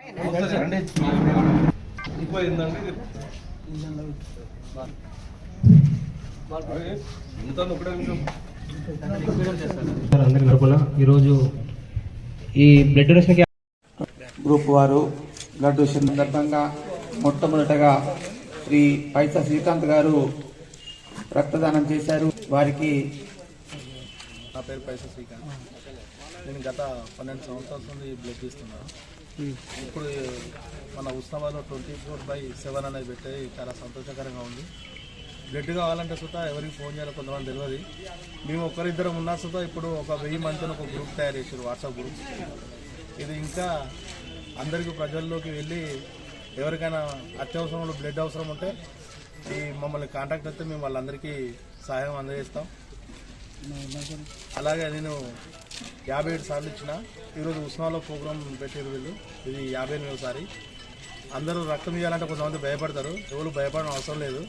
ఈరోజు ఈ blood donation group వారు బ్లడ్ డొనేషన్ సందర్భంగా మొట్టమొదటగా శ్రీ పైసా శ్రీకాంత్ గారు రక్తదానం చేశారు. వారికి నా పేరు పైసా శ్రీకాంత్. నేను గత 12 సంవత్సరాల నుండి బ్లడ్ ఇస్తున్నాను. ఇప్పుడు మన ఉస్మానాబాద్లో 24/7 అనేది పెట్టి చాలా సంతోషకరంగా ఉంది. బ్లడ్ కావాలంటే సుతా ఎవరికి ఫోన్ చేయాలో కొంతమంది తెలియదు. మేము ఒకరిద్దరం ఉన్నా సుతా ఇప్పుడు ఒక 1000 మందితో ఒక గ్రూప్ తయారు చేశారు, వాట్సాప్ గ్రూప్. ఇది ఇంకా అందరికీ ప్రజల్లోకి వెళ్ళి ఎవరికైనా అత్యవసరంలో బ్లడ్ అవసరం ఉంటే ఈ మమ్మల్ని కాంటాక్ట్ అయితే మేము వాళ్ళందరికీ సహాయం అందజేస్తాం. అలాగే నేను 57 సార్లు ఇచ్చిన. ఈరోజు ఉస్మాలో ప్రోగ్రాం పెట్టారు వీళ్ళు, ఇది 58వ సారి. అందరూ రక్తం ఇవ్వాలంటే కొంతమంది భయపడతారు, ఎవరు భయపడడం అవసరం లేదు.